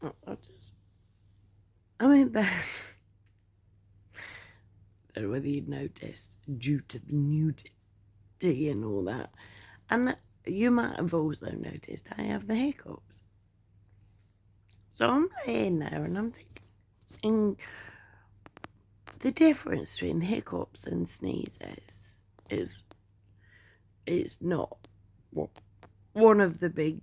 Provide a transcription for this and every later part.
I'm in bed. I don't know whether you'd noticed, due to the nudity and all that. And you might have also noticed I have the hiccups. So I'm laying there and I'm thinking the difference between hiccups and sneezes is it's not one of the big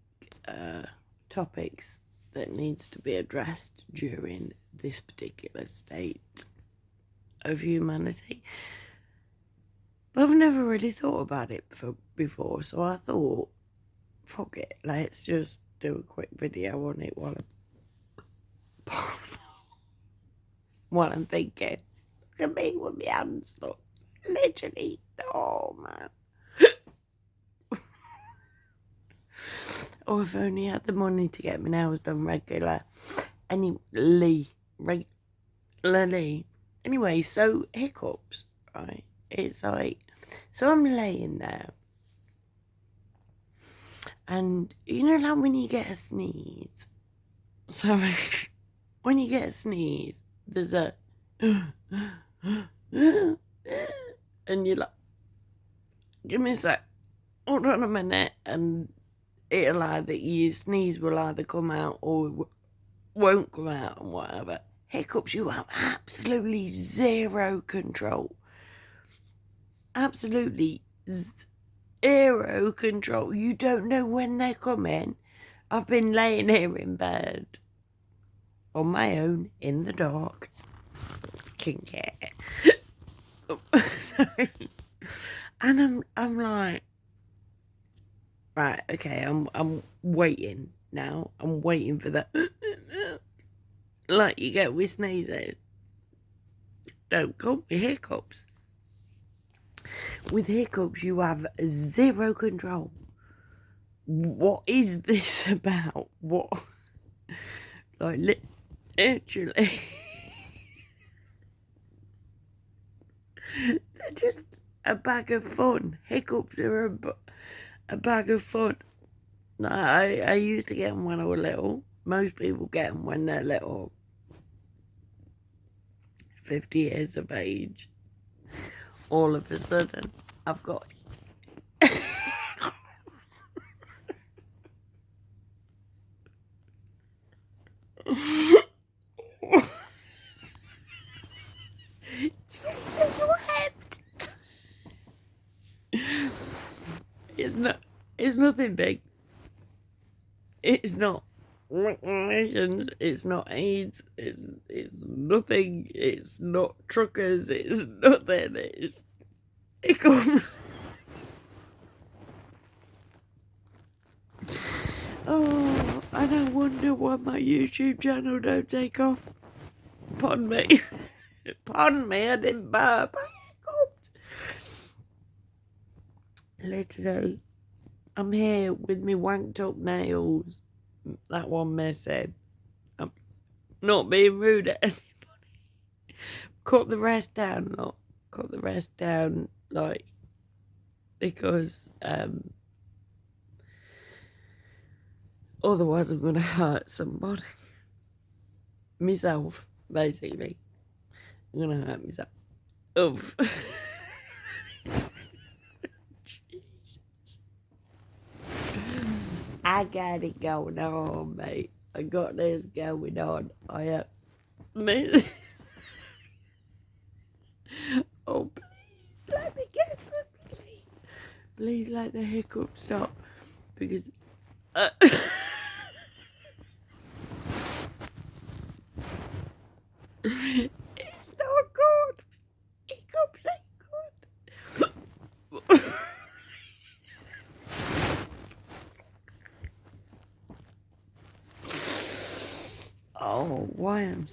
topics that needs to be addressed during this particular state of humanity. But I've never really thought about it before, so I thought, fuck it, let's just do a quick video on it while I'm thinking. Look at me with my hands, look. Literally, oh man. Oh, if only I had the money to get my nails done regularly. Anyway, so hiccups, right? It's like, so I'm laying there. And you know, like when you get a sneeze. So when you get a sneeze, there's a and you're like, give me a sec, hold on a minute, and it'll either, your sneeze will either come out or won't come out and whatever. Hiccups, you have absolutely zero control. Absolutely zero control. You don't know when they're coming. I've been laying here in bed on my own in the dark. Kinky. Sorry. And I'm like, right, okay, I'm waiting now. I'm waiting for that like you get with sneezes. Don't come with hiccups. With hiccups, you have zero control. What is this about? What? Like, literally. They're just a bag of fun. Hiccups are a bag of fun. I used to get them when I was little. Most people get them when they're little. 50 years of age. All of a sudden, I've got Jesus wept. It's nothing big. It's not vaccinations, it's not AIDS, it's nothing, it's not truckers, it's nothing, it comes. Oh, and I wonder why my YouTube channel don't take off. Pardon me. Pardon me, I didn't burp. Literally, I'm here with me wanked up nails. That one missing. I'm not being rude at anybody. Cut the rest down, look. Cut the rest down, like, because otherwise I'm gonna hurt somebody. Myself, basically. I'm gonna hurt myself. Oof. Jesus. I got it going on, mate. I got this going on. I have me. Oh, please let me get some sleep. Please let the hiccup stop, because it's not good. Hiccups ain't good. Oh, why am I